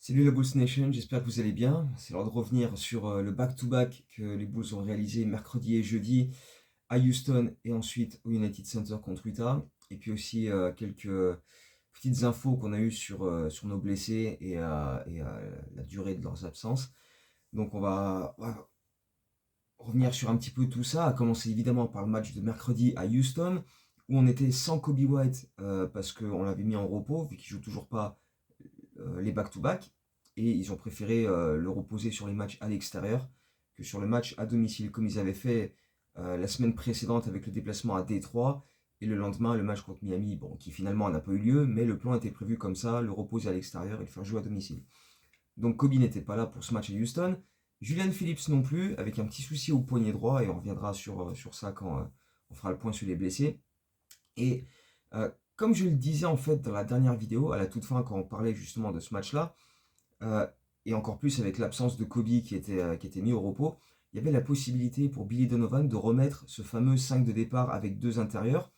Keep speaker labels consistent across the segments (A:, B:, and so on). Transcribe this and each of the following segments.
A: Salut la Bulls Nation, j'espère que vous allez bien. C'est l'heure de revenir sur le back-to-back que les Bulls ont réalisé mercredi et jeudi à Houston et ensuite au United Center contre Utah. Et puis aussi quelques petites infos qu'on a eues sur nos blessés et la durée de leurs absences. Donc on va revenir sur un petit peu tout ça, à commencer évidemment par le match de mercredi à Houston, où on était sans Kobe White parce qu'on l'avait mis en repos, vu qu'il joue toujours pas les back-to-back, et ils ont préféré le reposer sur les matchs à l'extérieur que sur le match à domicile, comme ils avaient fait la semaine précédente avec le déplacement à Détroit, et le lendemain le match contre Miami, bon, qui finalement n'a pas eu lieu, mais le plan était prévu comme ça, le reposer à l'extérieur et le faire jouer à domicile. Donc Kobe n'était pas là pour ce match à Houston, Julian Phillips non plus, avec un petit souci au poignet droit, et on reviendra sur ça quand on fera le point sur les blessés. Et comme je le disais en fait dans la dernière vidéo, à la toute fin, quand on parlait justement de ce match-là, euh, et encore plus avec l'absence de Kobe qui était mis au repos, il y avait la possibilité pour Billy Donovan de remettre ce fameux 5 de départ avec deux intérieurs.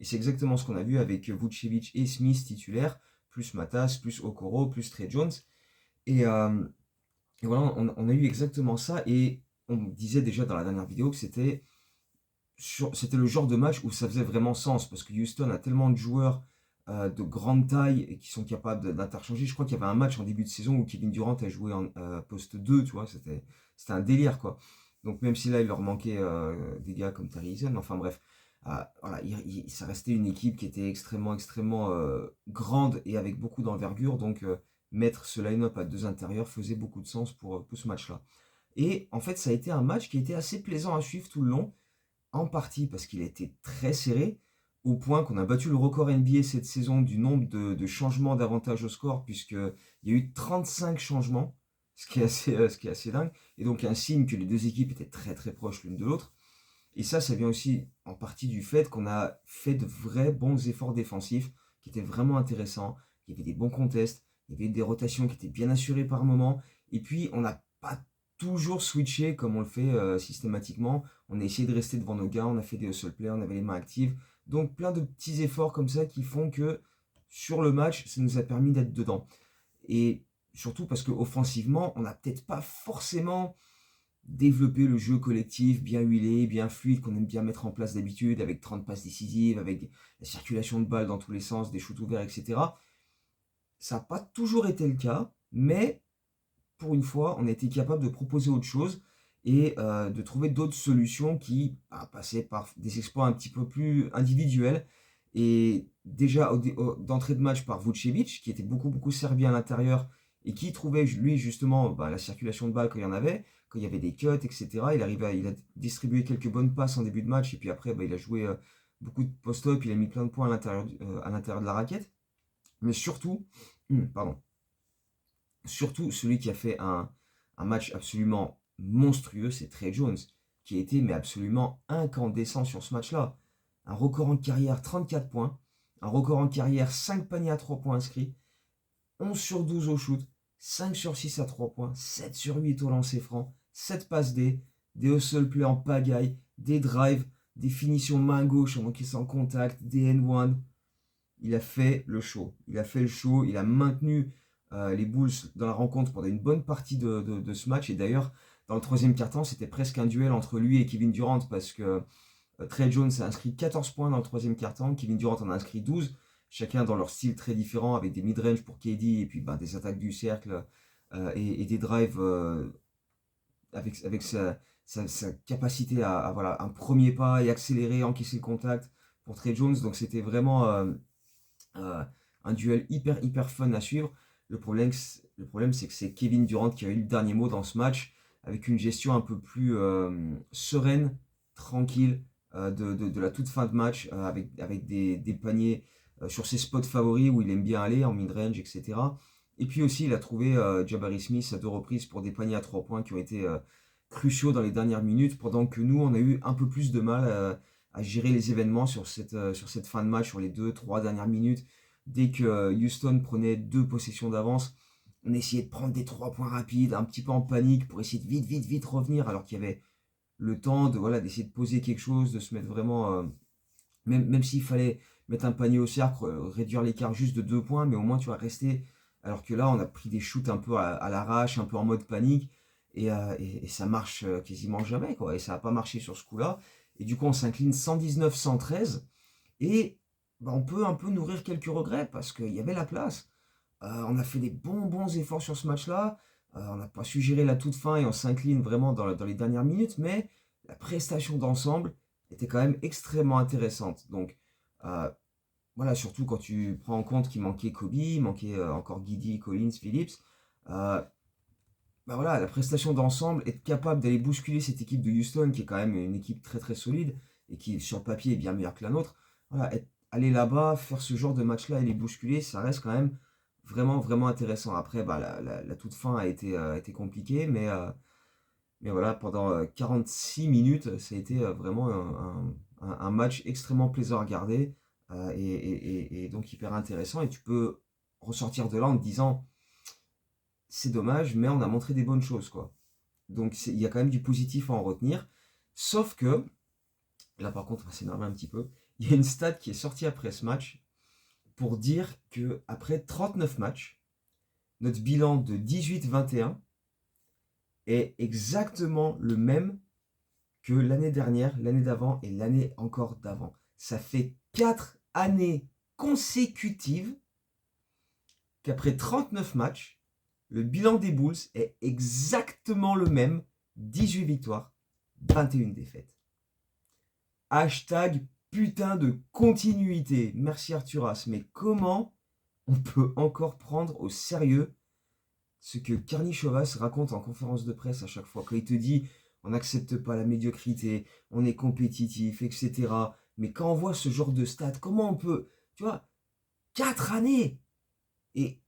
A: Et c'est exactement ce qu'on a vu avec Vucevic et Smith titulaires, plus Matas, plus Okoro, plus Trey Jones. Et, euh, et voilà, on a eu exactement ça. Et on disait déjà dans la dernière vidéo que c'était le genre de match où ça faisait vraiment sens parce que Houston a tellement de joueurs de grande taille et qui sont capables d'interchanger. Je crois qu'il y avait un match en début de saison où Kevin Durant a joué en poste 2, tu vois, c'était un délire quoi. Donc même si là il leur manquait des gars comme Terry Eason, enfin bref, voilà, ça restait une équipe qui était extrêmement grande et avec beaucoup d'envergure. Donc mettre ce line-up à deux intérieurs faisait beaucoup de sens pour ce match-là. Et en fait, ça a été un match qui a été assez plaisant à suivre tout le long, en partie parce qu'il a été très serré, au point qu'on a battu le record NBA cette saison du nombre de changements d'avantage au score, puisqu'il y a eu 35 changements, ce qui est assez dingue, et donc un signe que les deux équipes étaient très très proches l'une de l'autre. Et ça vient aussi en partie du fait qu'on a fait de vrais bons efforts défensifs, qui étaient vraiment intéressants, il y avait des bons contests, il y avait des rotations qui étaient bien assurées par moment, et puis on n'a pas toujours switché comme on le fait systématiquement. On a essayé de rester devant nos gars, on a fait des hustle plays, on avait les mains actives. Donc plein de petits efforts comme ça qui font que sur le match, ça nous a permis d'être dedans. Et surtout parce qu'offensivement, on n'a peut-être pas forcément développer le jeu collectif bien huilé, bien fluide, qu'on aime bien mettre en place d'habitude, avec 30 passes décisives, avec la circulation de balles dans tous les sens, des shoots ouverts, etc. Ça n'a pas toujours été le cas, mais pour une fois, on a été capable de proposer autre chose et de trouver d'autres solutions qui passaient par des exploits un petit peu plus individuels. Et déjà d'entrée de match par Vucevic, qui était beaucoup servi à l'intérieur et qui trouvait lui justement la circulation de balles quand il y en avait, quand il y avait des cuts, etc. Il a distribué quelques bonnes passes en début de match et puis après il a joué beaucoup de post-up, il a mis plein de points à l'intérieur de la raquette. Mais surtout, pardon, surtout celui qui a fait un match absolument monstrueux, c'est Trey Jones, qui a été mais absolument incandescent sur ce match-là. Un record en carrière, 34 points. Un record en carrière, 5 paniers à 3 points inscrits. 11 sur 12 au shoot. 5 sur 6 à 3 points. 7 sur 8 au lancer franc. 7 passes D. Des hustle plays en pagaille. Des drives. Des finitions main gauche en encaissant contact. Des N1. Il a fait le show. Il a fait le show. Il a maintenu les Bulls dans la rencontre pendant une bonne partie de ce match. Et d'ailleurs, dans le troisième quart-temps, c'était presque un duel entre lui et Kevin Durant parce que Trey Jones a inscrit 14 points dans le troisième quart-temps. Kevin Durant en a inscrit 12. Chacun dans leur style très différent, avec des mid-range pour KD et puis des attaques du cercle et des drives avec sa capacité à, voilà, un premier pas et accélérer, encaisser le contact pour Trey Jones. Donc c'était vraiment euh, un duel hyper fun à suivre. Le problème c'est que c'est Kevin Durant qui a eu le dernier mot dans ce match, avec une gestion un peu plus sereine, tranquille, de la toute fin de match, avec des paniers sur ses spots favoris où il aime bien aller, en mid-range, etc. Et puis aussi, il a trouvé Jabari Smith à deux reprises pour des paniers à 3 points qui ont été cruciaux dans les dernières minutes, pendant que nous, on a eu un peu plus de mal à gérer les événements sur cette fin de match, sur les 2, 3 dernières minutes. Dès que Houston prenait 2 possessions d'avance, on essayait de prendre des 3 points rapides, un petit peu en panique, pour essayer de vite revenir, alors qu'il y avait le temps voilà, d'essayer de poser quelque chose, de se mettre vraiment, même s'il fallait mettre un panier au cercle, réduire l'écart juste de 2 points, mais au moins tu vas rester Alors que là, on a pris des shoots un peu à l'arrache, un peu en mode panique, et ça marche quasiment jamais, quoi. Et ça n'a pas marché sur ce coup-là. Et du coup, on s'incline 119-113. Et bah, on peut un peu nourrir quelques regrets parce qu'il y avait la place. On a fait des bons efforts sur ce match-là. On n'a pas su gérer la toute fin et on s'incline vraiment dans les dernières minutes. Mais la prestation d'ensemble était quand même extrêmement intéressante. Donc, euh, voilà, surtout quand tu prends en compte qu'il manquait Kobe, il manquait encore Giddey, Collins, Phillips. Euh, Bah voilà, la prestation d'ensemble, être capable d'aller bousculer cette équipe de Houston, qui est quand même une équipe très solide, et qui sur le papier est bien meilleure que la nôtre. Voilà, aller là-bas, faire ce genre de match-là et les bousculer, ça reste quand même vraiment intéressant. Après, bah, la toute fin a été compliquée, mais voilà, pendant 46 minutes, ça a été vraiment un match extrêmement plaisant à regarder, et donc hyper intéressant. Et tu peux ressortir de là en te disant, c'est dommage, mais on a montré des bonnes choses, quoi. Donc il y a quand même du positif à en retenir. Sauf que, là par contre, on va s'énerver un petit peu. Il y a une stat qui est sortie après ce match pour dire que après 39 matchs, notre bilan de 18-21 est exactement le même que l'année dernière, l'année d'avant et l'année encore d'avant. Ça fait 4 années consécutives qu'après 39 matchs, le bilan des Bulls est exactement le même, 18 victoires, 21 défaites. Hashtag putain de continuité. Merci Arturas, mais comment on peut encore prendre au sérieux ce que Karnišovas raconte en conférence de presse à chaque fois, quand il te dit on n'accepte pas la médiocrité, on est compétitif, etc. Mais quand on voit ce genre de stats, comment on peut, tu vois, 4 années. Et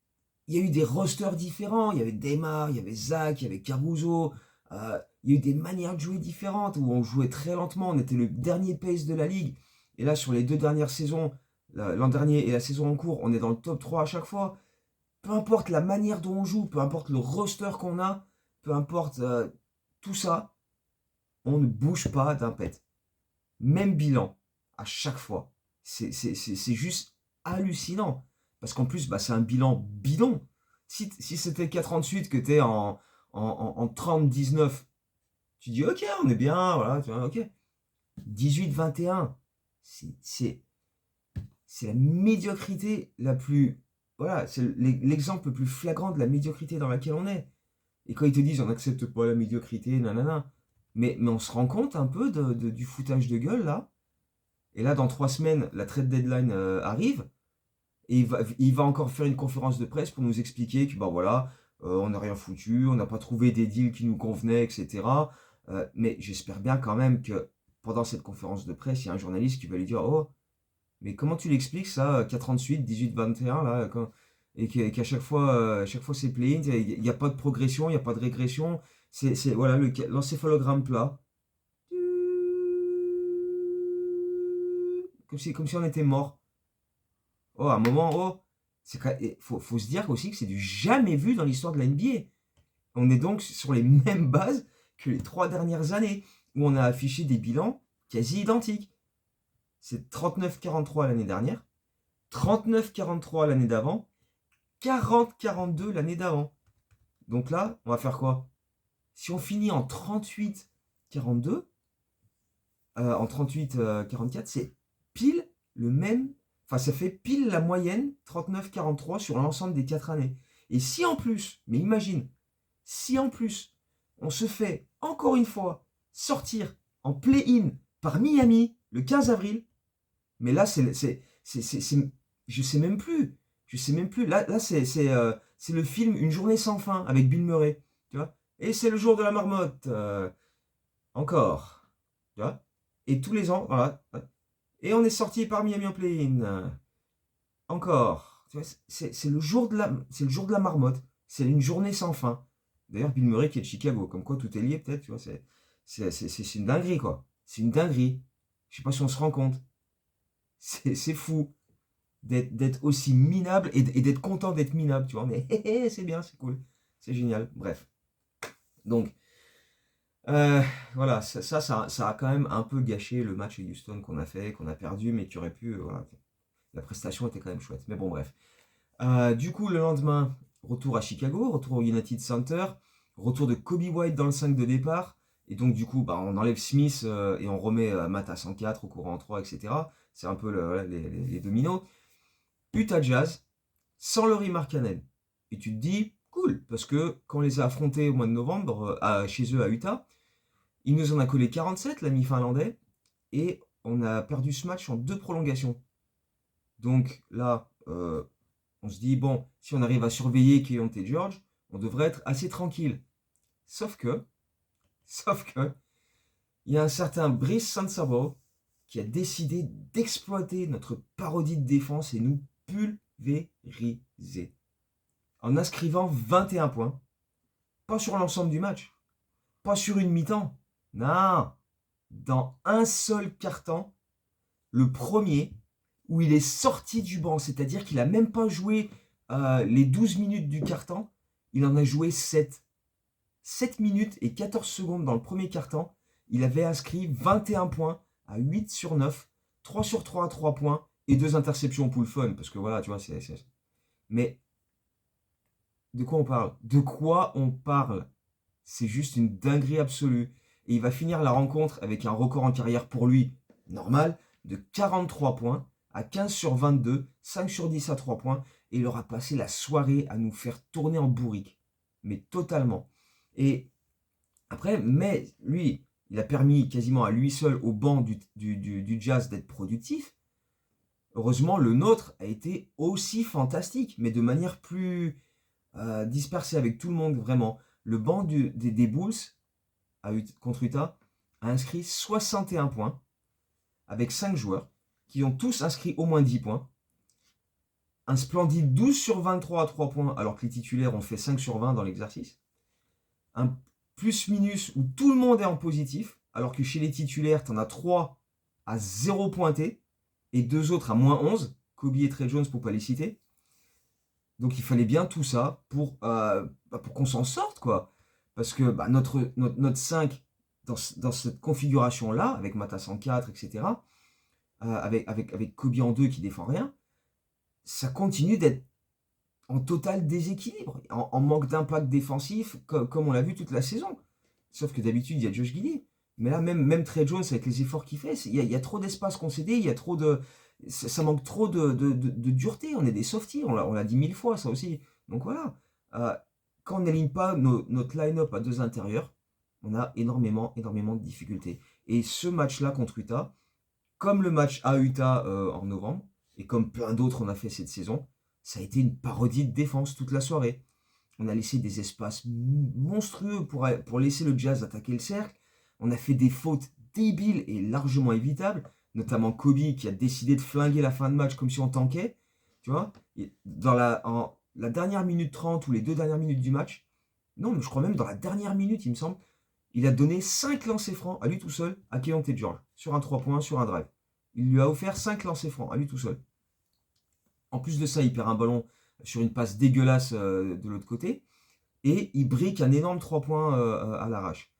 A: il y a eu des rosters différents, il y avait Demar, il y avait Zach, il y avait Caruso, il y a eu des manières de jouer différentes, où on jouait très lentement, on était le dernier pace de la ligue, et là sur les 2 dernières saisons, l'an dernier et la saison en cours, on est dans le top 3 à chaque fois. Peu importe la manière dont on joue, peu importe le roster qu'on a, peu importe tout ça, on ne bouge pas d'un pet. Même bilan, à chaque fois. C'est juste hallucinant. Parce qu'en plus, bah, c'est un bilan bidon. Si c'était 4,38 que t'es en 30-19, tu dis ok, on est bien, voilà, tu vois, ok. 18-21, c'est la médiocrité la plus. Voilà, c'est l'exemple le plus flagrant de la médiocrité dans laquelle on est. Et quand ils te disent on n'accepte pas la médiocrité, nanana. Mais on se rend compte un peu du foutage de gueule là. Et là, dans 3 semaines, la trade deadline arrive. Et il va encore faire une conférence de presse pour nous expliquer que, bah voilà, on n'a rien foutu, on n'a pas trouvé des deals qui nous convenaient, etc. Mais j'espère bien quand même que pendant cette conférence de presse, il y a un journaliste qui va lui dire oh, mais comment tu l'expliques ça, 4,38, 18-21, là, et qu'à chaque fois c'est play-in, il n'y a pas de progression, il n'y a pas de régression. Voilà, l'encéphalogramme plat. Comme si on était mort. Oh, à un moment, oh, faut se dire aussi que c'est du jamais vu dans l'histoire de la NBA. On est donc sur les mêmes bases que les 3 dernières années, où on a affiché des bilans quasi identiques. C'est 39-43 l'année dernière, 39-43 l'année d'avant, 40-42 l'année d'avant. Donc là, on va faire quoi? Si on finit en 38-42, en 38-44, c'est pile le même. Enfin, ça fait pile la moyenne 39-43 sur l'ensemble des 4 années. Et si en plus, mais imagine, si en plus, on se fait encore une fois sortir en play-in par Miami le 15 avril, mais là, je sais même plus. Je sais même plus. Là c'est le film Une journée sans fin avec Bill Murray. Tu vois? Et c'est le jour de la marmotte. Encore. Tu vois? Et tous les ans, voilà. Et on est sorti par Miami en play-in. Encore. Tu vois, c'est le jour de la marmotte. C'est une journée sans fin. D'ailleurs, Bill Murray qui est de Chicago. Comme quoi tout est lié, peut-être. Tu vois, c'est une dinguerie, quoi. C'est une dinguerie. Je sais pas si on se rend compte. C'est fou d'être aussi minable et d'être content d'être minable, tu vois. Mais c'est bien, c'est cool. C'est génial. Bref. Donc, voilà, ça a quand même un peu gâché le match à Houston qu'on a fait, qu'on a perdu, mais qui aurait pu. Voilà, la prestation était quand même chouette. Mais bon, bref. Du coup, le lendemain, retour à Chicago, retour au United Center, retour de Kobe White dans le 5 de départ. Et donc, du coup, on enlève Smith et on remet Matt à 104 au courant en 3, etc. C'est un peu les dominos. Utah Jazz, sans Lauri Markkanen. Et tu te dis, cool, parce que quand on les a affrontés au mois de novembre, chez eux à Utah, il nous en a collé 47, l'ami finlandais, et on a perdu ce match en 2 prolongations. Donc là, on se dit, bon, si on arrive à surveiller Keyonte George, on devrait être assez tranquille. Sauf que, il y a un certain Brice Sansabo qui a décidé d'exploiter notre parodie de défense et nous pulvériser. En inscrivant 21 points, pas sur l'ensemble du match, pas sur une mi-temps, non, dans un seul quart-temps, le premier, où il est sorti du banc, c'est-à-dire qu'il n'a même pas joué les 12 minutes du quart-temps, il en a joué 7. 7 minutes et 14 secondes dans le premier quart-temps, il avait inscrit 21 points à 8 sur 9, 3 sur 3 à 3 points et 2 interceptions pour le fun, parce que voilà, tu vois, c'est... Mais de quoi on parle? De quoi on parle? C'est juste une dinguerie absolue. Et il va finir la rencontre avec un record en carrière pour lui, normal, de 43 points, à 15 sur 22, 5 sur 10 à 3 points, et il aura passé la soirée à nous faire tourner en bourrique. Mais totalement. Et après, mais lui, il a permis quasiment à lui seul au banc du Jazz d'être productif. Heureusement, le nôtre a été aussi fantastique, mais de manière plus dispersée avec tout le monde, vraiment. Le banc des Bulls contre Utah a inscrit 61 points avec 5 joueurs qui ont tous inscrit au moins 10 points. Un splendide 12 sur 23 à 3 points alors que les titulaires ont fait 5 sur 20 dans l'exercice. Un plus-minus où tout le monde est en positif alors que chez les titulaires, tu en as 3 à 0 pointé et 2 autres à moins 11, Kobe et Trey Jones pour pas les citer. Donc il fallait bien tout ça pour qu'on s'en sorte, quoi. Parce que notre 5, dans cette configuration-là, avec Mata 104, etc., avec Kobe en 2 qui défend rien, ça continue d'être en total déséquilibre, en manque d'impact défensif, comme on l'a vu toute la saison. Sauf que d'habitude, il y a Josh Giddey. Mais là, même Trey Jones, avec les efforts qu'il fait, il y a trop d'espace concédé, il y a trop de... Ça manque trop de dureté, on est des softies, on l'a dit 1000 fois, ça aussi. Donc voilà, quand on n'aligne pas notre line-up à 2 intérieurs, on a énormément de difficultés. Et ce match-là contre Utah, comme le match à Utah en novembre, et comme plein d'autres on a fait cette saison, ça a été une parodie de défense toute la soirée. On a laissé des espaces monstrueux pour laisser le Jazz attaquer le cercle. On a fait des fautes débiles et largement évitables, notamment Kobe qui a décidé de flinguer la fin de match comme si on tanquait. Tu vois, dans la dernière minute 30 ou les 2 dernières minutes du match, non, mais je crois même dans la dernière minute, il me semble, il a donné 5 lancers francs à lui tout seul à Keyonte George, sur un 3 points, sur un drive. Il lui a offert 5 lancers francs à lui tout seul. En plus de ça, il perd un ballon sur une passe dégueulasse de l'autre côté. Et il brique un énorme 3 points à l'arrache.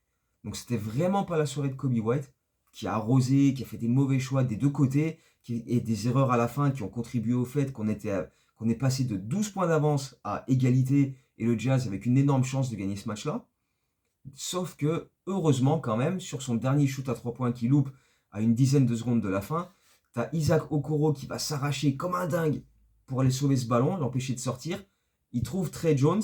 A: Donc c'était vraiment pas la soirée de Kobe White, qui a arrosé, qui a fait des mauvais choix des deux côtés, et des erreurs à la fin qui ont contribué au fait qu'on est passé de 12 points d'avance à égalité, et le Jazz avec une énorme chance de gagner ce match-là. Sauf que, heureusement quand même, sur son dernier shoot à 3 points qu'il loupe à une dizaine de secondes de la fin, t'as Isaac Okoro qui va s'arracher comme un dingue pour aller sauver ce ballon, l'empêcher de sortir. Il trouve Trey Jones,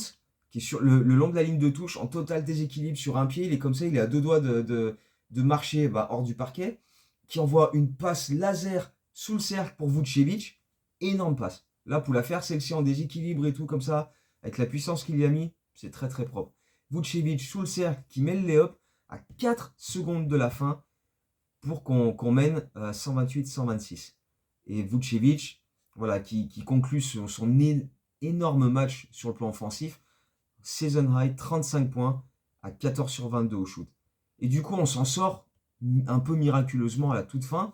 A: qui est sur le long de la ligne de touche, en total déséquilibre sur un pied. Il est comme ça, il est à 2 doigts de marcher hors du parquet, qui envoie une passe laser sous le cercle pour Vucevic. Énorme passe. Là, pour la faire celle-ci en déséquilibre et tout, comme ça, avec la puissance qu'il y a mis, c'est très très propre. Vucevic sous le cercle qui met le lay-up à 4 secondes de la fin pour qu'on mène 128-126. Et Vucevic, voilà, qui conclut son énorme match sur le plan offensif, season high, 35 points à 14 sur 22 au shoot. Et du coup, on s'en sort un peu miraculeusement à la toute fin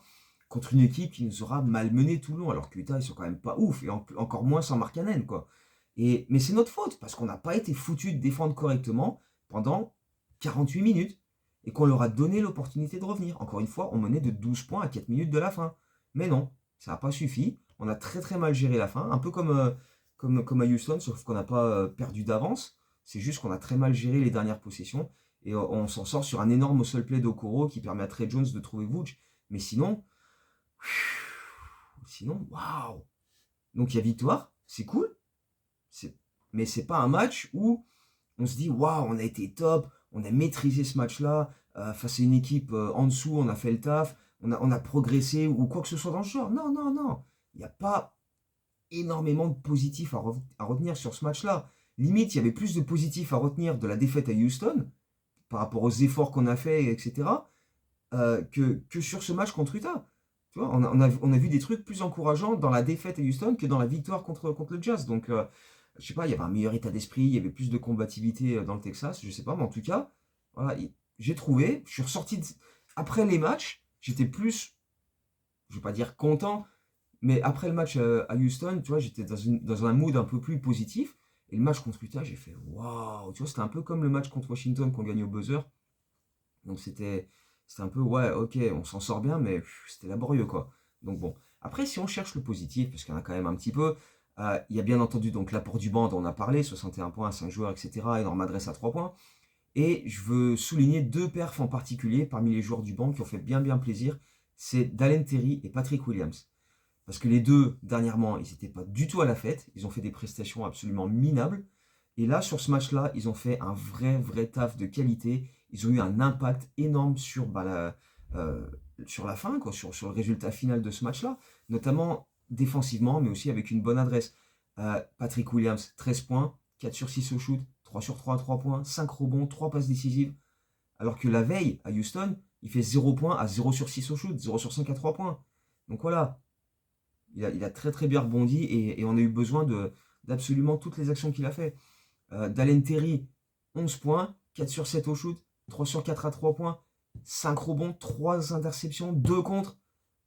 A: contre une équipe qui nous aura malmené tout le long, alors que Utah, ils sont quand même pas ouf, et encore moins sans Markkanen, quoi. Mais c'est notre faute, parce qu'on n'a pas été foutu de défendre correctement pendant 48 minutes, et qu'on leur a donné l'opportunité de revenir. Encore une fois, on menait de 12 points à 4 minutes de la fin. Mais non, ça n'a pas suffi. On a très très mal géré la fin, un peu comme comme à Houston, sauf qu'on n'a pas perdu d'avance. C'est juste qu'on a très mal géré les dernières possessions. Et on s'en sort sur un énorme seul play d'Okoro qui permet à Trey Jones de trouver Vooch. Mais sinon, waouh! Donc il y a victoire, c'est cool. C'est- Mais c'est pas un match où on se dit waouh, on a été top, on a maîtrisé ce match-là, face à une équipe en dessous, on a fait le taf, on a progressé ou quoi que ce soit dans le genre. Non, non, non. Il n'y a pas énormément de positifs à retenir sur ce match-là. Limite, il y avait plus de positifs à retenir de la défaite à Houston par rapport aux efforts qu'on a fait, etc., que sur ce match contre Utah. Tu vois, on a vu des trucs plus encourageants dans la défaite à Houston que dans la victoire contre le Jazz. Donc, je sais pas, il y avait un meilleur état d'esprit, il y avait plus de combativité dans le Texas, je sais pas, mais en tout cas, voilà, j'ai trouvé, je suis ressorti après les matchs, j'étais plus, je vais pas dire content, mais après le match à Houston, tu vois, j'étais dans un mood un peu plus positif. Et le match contre Utah, j'ai fait waouh, tu vois, c'était un peu comme le match contre Washington qu'on gagne au buzzer. Donc c'était un peu, ouais, ok, on s'en sort bien, mais c'était laborieux, quoi. Donc bon, après, si on cherche le positif, parce qu'il y en a quand même un petit peu, il y a bien entendu donc l'apport du banc dont on a parlé, 61 points, 5 joueurs, etc., énorme adresse à 3 points. Et je veux souligner deux perfs en particulier parmi les joueurs du banc qui ont fait bien bien plaisir, c'est Dalen Terry et Patrick Williams. Parce que les deux, dernièrement, ils n'étaient pas du tout à la fête, ils ont fait des prestations absolument minables. Et là, sur ce match-là, ils ont fait un vrai taf de qualité. Ils ont eu un impact énorme euh, sur la fin, quoi, sur le résultat final de ce match-là, notamment défensivement, mais aussi avec une bonne adresse. Patrick Williams, 13 points, 4 sur 6 au shoot, 3 sur 3 à 3 points, 5 rebonds, 3 passes décisives. Alors que la veille, à Houston, il fait 0 points à 0 sur 6 au shoot, 0 sur 5 à 3 points. Donc voilà, il a très bien rebondi et on a eu besoin d'absolument toutes les actions qu'il a fait. Dalen Terry, 11 points, 4 sur 7 au shoot, 3 sur 4 à 3 points, 5 rebonds, 3 interceptions, 2 contre.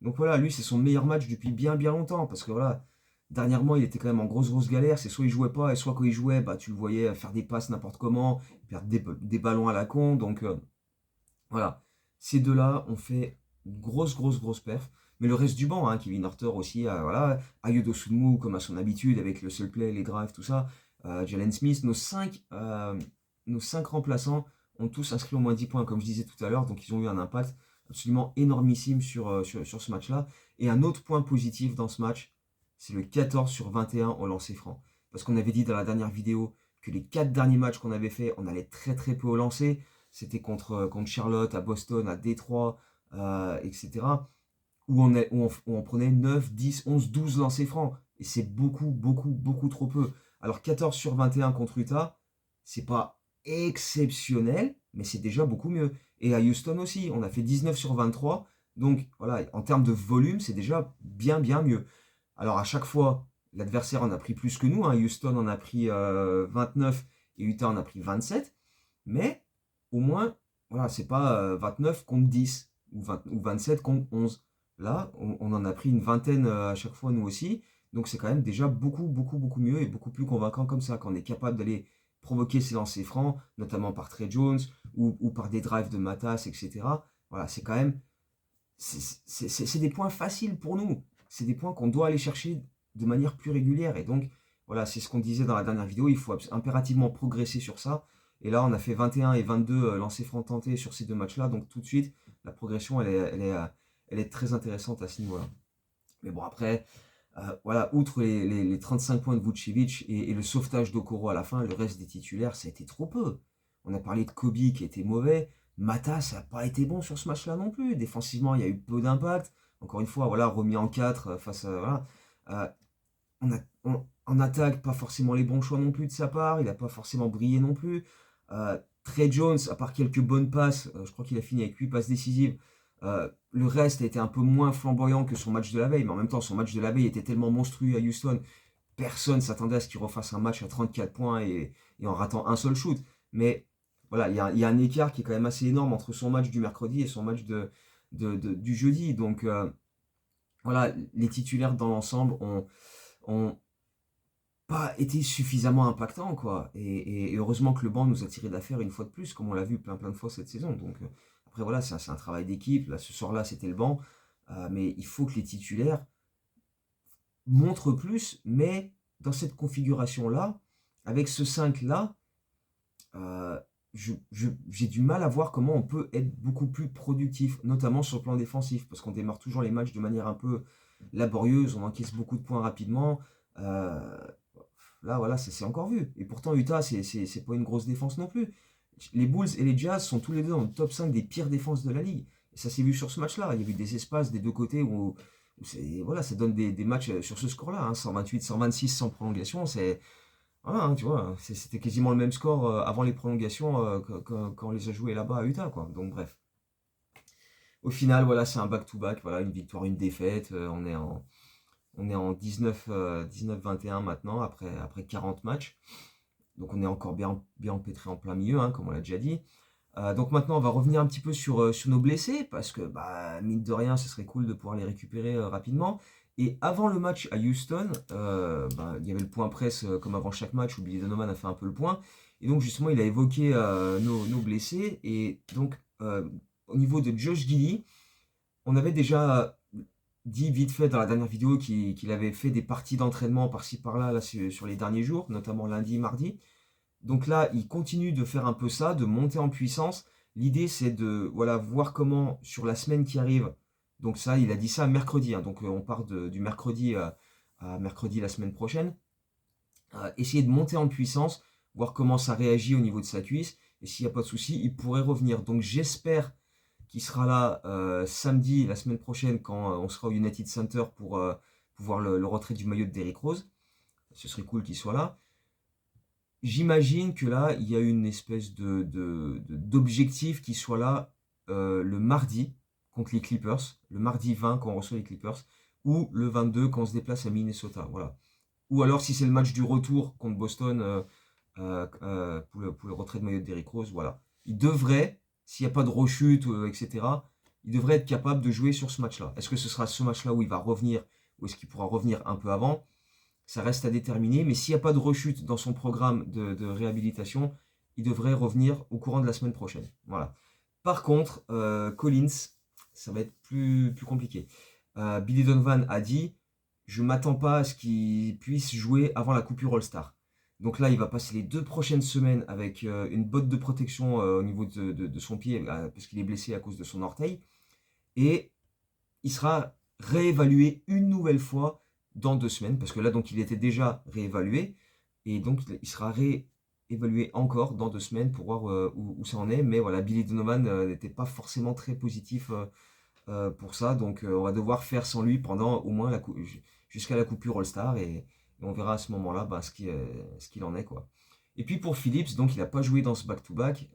A: Donc voilà, lui c'est son meilleur match depuis bien longtemps parce que voilà, dernièrement il était quand même en grosse galère, c'est soit il jouait pas et soit quand il jouait, bah tu le voyais faire des passes n'importe comment, perdre des ballons à la con, donc voilà, ces deux-là ont fait une grosse perf. Mais le reste du banc, hein, Kevin Hunter aussi, voilà, Ayodo Sunmu comme à son habitude avec le seul play, les drives, tout ça, Jalen Smith, nos cinq remplaçants ont tous inscrit au moins 10 points, comme je disais tout à l'heure, donc ils ont eu un impact absolument énormissime sur ce match-là. Et un autre point positif dans ce match, c'est le 14 sur 21 au lancer franc. Parce qu'on avait dit dans la dernière vidéo que les 4 derniers matchs qu'on avait fait, on allait très peu au lancer. C'était contre Charlotte, à Boston, à Détroit, etc. Où on prenait 9, 10, 11, 12 lancers francs. Et c'est beaucoup trop peu. Alors 14 sur 21 contre Utah, c'est pas exceptionnel, mais c'est déjà beaucoup mieux. Et à Houston aussi, on a fait 19 sur 23. Donc voilà, en termes de volume, c'est déjà bien mieux. Alors à chaque fois, l'adversaire en a pris plus que nous, hein. Houston en a pris 29 et Utah en a pris 27. Mais au moins, voilà, c'est pas 29 contre 10 ou 27 contre 11. Là, on en a pris une vingtaine à chaque fois, nous aussi. Donc c'est quand même déjà beaucoup mieux et beaucoup plus convaincant comme ça, quand on est capable d'aller provoquer ces lancers francs, notamment par Trey Jones ou par des drives de Matas, etc. Voilà, c'est quand même, c'est des points faciles pour nous. C'est des points qu'on doit aller chercher de manière plus régulière. Et donc, voilà, c'est ce qu'on disait dans la dernière vidéo, il faut impérativement progresser sur ça. Et là, on a fait 21 et 22 lancers francs tentés sur ces deux matchs-là. Donc tout de suite, la progression, elle est très intéressante à ce niveau-là. Mais bon, après, voilà, outre les 35 points de Vucevic et le sauvetage d'Okoro à la fin, le reste des titulaires, ça a été trop peu. On a parlé de Kobe qui était mauvais. Mata, ça n'a pas été bon sur ce match-là non plus. Défensivement, il y a eu peu d'impact. Encore une fois, voilà, remis en 4 face à. Voilà. Euh, en attaque, pas forcément les bons choix non plus de sa part. Il n'a pas forcément brillé non plus. Trey Jones, à part quelques bonnes passes, je crois qu'il a fini avec 8 passes décisives. Le reste a été un peu moins flamboyant que son match de la veille, mais en même temps, son match de la veille était tellement monstrueux à Houston, personne s'attendait à ce qu'il refasse un match à 34 points et en ratant un seul shoot. Mais voilà, il y a un écart qui est quand même assez énorme entre son match du mercredi et son match du jeudi. Donc voilà, les titulaires dans l'ensemble ont pas été suffisamment impactants, quoi. Et heureusement que le banc nous a tiré d'affaire une fois de plus, comme on l'a vu plein de fois cette saison. Donc après voilà, c'est un travail d'équipe. Là, ce soir-là, c'était le banc. Mais il faut que les titulaires montrent plus, mais dans cette configuration-là, avec ce 5-là, j'ai du mal à voir comment on peut être beaucoup plus productif, notamment sur le plan défensif, parce qu'on démarre toujours les matchs de manière un peu laborieuse, on encaisse beaucoup de points rapidement. Là, voilà, c'est encore vu. Et pourtant, Utah, c'est pas une grosse défense non plus. Les Bulls et les Jazz sont tous les deux dans le top 5 des pires défenses de la ligue. Et ça s'est vu sur ce match-là. Il y a eu des espaces des deux côtés où voilà, ça donne des matchs sur ce score-là. Hein, 128, 126 sans prolongation. Voilà, hein, tu vois, c'était quasiment le même score avant les prolongations quand on les a joués là-bas à Utah, quoi. Donc, bref. Au final, voilà, c'est un back-to-back. Voilà, une victoire, une défaite. On est en 19-21 maintenant, après 40 matchs. Donc on est encore bien empêtré en plein milieu, hein, comme on l'a déjà dit. Donc maintenant, on va revenir un petit peu sur nos blessés, parce que, mine de rien, ce serait cool de pouvoir les récupérer rapidement. Et avant le match à Houston, il y avait le point presse, comme avant chaque match, où Billy Donovan a fait un peu le point. Et donc justement, il a évoqué nos blessés. Et donc, au niveau de Josh Giddey, on avait déjà dit vite fait dans la dernière vidéo qu'il avait fait des parties d'entraînement par-ci par-là là, sur les derniers jours, notamment lundi, mardi. Donc là, il continue de faire un peu ça, de monter en puissance. L'idée, c'est de voilà, voir comment, sur la semaine qui arrive, donc ça, il a dit ça mercredi, hein, donc on part du mercredi à mercredi la semaine prochaine, essayer de monter en puissance, voir comment ça réagit au niveau de sa cuisse, et s'il n'y a pas de souci, il pourrait revenir. Donc j'espère qu'il sera là samedi, la semaine prochaine, quand on sera au United Center pour voir le retrait du maillot de Derrick Rose. Ce serait cool qu'il soit là. J'imagine que là, il y a une espèce d'objectif qui soit là le mardi contre les Clippers, le mardi 20 quand on reçoit les Clippers, ou le 22 quand on se déplace à Minnesota. Voilà. Ou alors si c'est le match du retour contre Boston pour le retrait de maillot de Derrick Rose, voilà. Il devrait, s'il n'y a pas de rechute, etc., il devrait être capable de jouer sur ce match-là. Est-ce que ce sera ce match-là où il va revenir, ou est-ce qu'il pourra revenir un peu avant? Ça reste à déterminer, mais s'il n'y a pas de rechute dans son programme de réhabilitation, il devrait revenir au courant de la semaine prochaine. Voilà. Par contre, Collins, ça va être plus compliqué. Billy Donovan a dit, je ne m'attends pas à ce qu'il puisse jouer avant la coupure All-Star. Donc là, il va passer les 2 prochaines semaines avec une botte de protection au niveau de son pied, parce qu'il est blessé à cause de son orteil. Et il sera réévalué une nouvelle fois dans 2 semaines, parce que là, donc, il était déjà réévalué, et donc, il sera réévalué encore dans 2 semaines pour voir où ça en est. Mais voilà, Billy Donovan n'était pas forcément très positif pour ça, donc on va devoir faire sans lui pendant au moins jusqu'à la coupure All-Star, et on verra à ce moment-là ce qu'il en est, quoi. Et puis pour Phillips, donc il n'a pas joué dans ce back-to-back,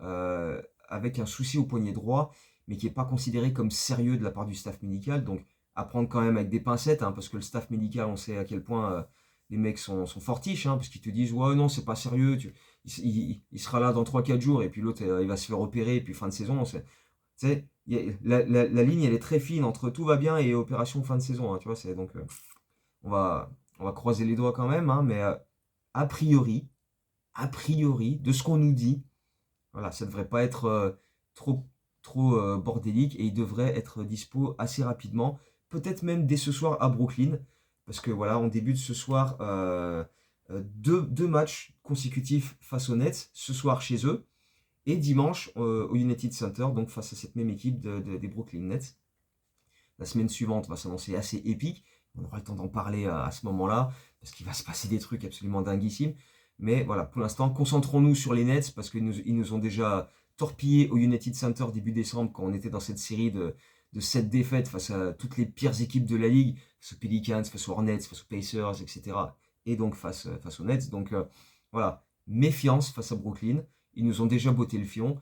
A: avec un souci au poignet droit, mais qui n'est pas considéré comme sérieux de la part du staff médical, donc à prendre quand même avec des pincettes, hein, parce que le staff médical, on sait à quel point les mecs sont fortiches, hein, parce qu'ils te disent, ouais non, c'est pas sérieux, il sera là dans 3-4 jours, et puis l'autre, il va se faire opérer, et puis fin de saison, tu sais, la ligne, elle est très fine entre tout va bien et opération fin de saison, hein, tu vois, donc on va, on va croiser les doigts quand même, hein, mais a priori, de ce qu'on nous dit, voilà, ça devrait pas être trop bordélique, et il devrait être dispo assez rapidement, peut-être même dès ce soir à Brooklyn, parce que voilà, on débute ce soir deux matchs consécutifs face aux Nets, ce soir chez eux, et dimanche au United Center, donc face à cette même équipe des Brooklyn Nets. La semaine suivante va s'annoncer assez épique. On aura le temps d'en parler à ce moment-là, parce qu'il va se passer des trucs absolument dinguissimes. Mais voilà, pour l'instant, concentrons-nous sur les Nets, parce qu'ils nous ont déjà torpillés au United Center début décembre, quand on était dans cette série de 7 défaites face à toutes les pires équipes de la ligue, face aux Pelicans, face aux Hornets, face aux Pacers, etc. Et donc face aux Nets. Donc voilà, méfiance face à Brooklyn. Ils nous ont déjà botté le fion.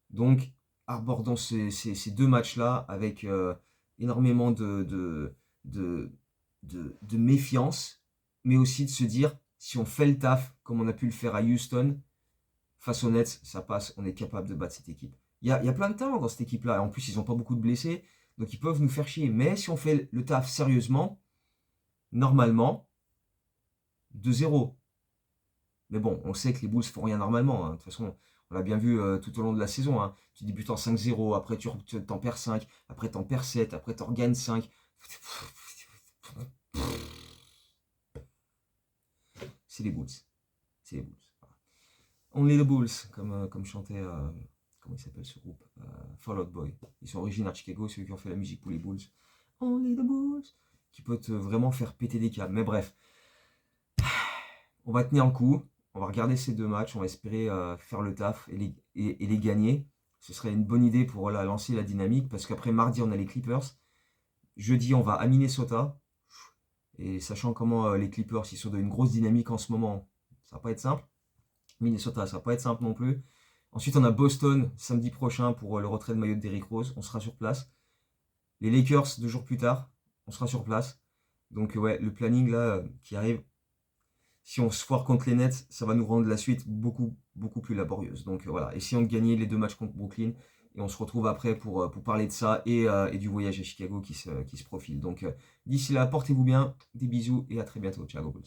A: Donc, abordons ces 2 matchs-là avec énormément de méfiance, mais aussi de se dire, si on fait le taf, comme on a pu le faire à Houston, face aux Nets, ça passe, on est capable de battre cette équipe. Il y a plein de talent dans cette équipe-là. En plus, ils n'ont pas beaucoup de blessés, donc ils peuvent nous faire chier. Mais si on fait le taf sérieusement, normalement, 2-0. Mais bon, on sait que les Bulls font rien normalement, hein. De toute façon, on l'a bien vu tout au long de la saison, hein. Tu débutes en 5-0, après tu t'en perds 5, après t'en perds 7, après t'en regagnes 5. c'est les Bulls. C'est les Bulls. Voilà. Only the Bulls, comme chantait, comment il s'appelle ce groupe, Fall Out Boy. Ils sont originaires de Chicago, c'est eux qui ont fait la musique pour les Bulls. Only the Bulls. Qui peut vraiment faire péter des câbles. Mais bref, on va tenir le coup. On va regarder ces 2 matchs. On va espérer faire le taf et les gagner. Ce serait une bonne idée pour lancer la dynamique. Parce qu'après mardi, on a les Clippers. Jeudi, on va à Minnesota. Et sachant comment les Clippers, ils sont dans une grosse dynamique en ce moment, ça va pas être simple. Minnesota, ça va pas être simple non plus. Ensuite, on a Boston samedi prochain pour le retrait de maillot de Derrick Rose. On sera sur place. Les Lakers 2 jours plus tard, on sera sur place. Donc ouais, le planning là qui arrive, si on se foire contre les Nets, ça va nous rendre la suite beaucoup, beaucoup plus laborieuse. Donc voilà, essayons de gagner les 2 matchs contre Brooklyn. Et on se retrouve après pour parler de ça et du voyage à Chicago qui se profile. Donc d'ici là, portez-vous bien, des bisous et à très bientôt. Ciao Bulls.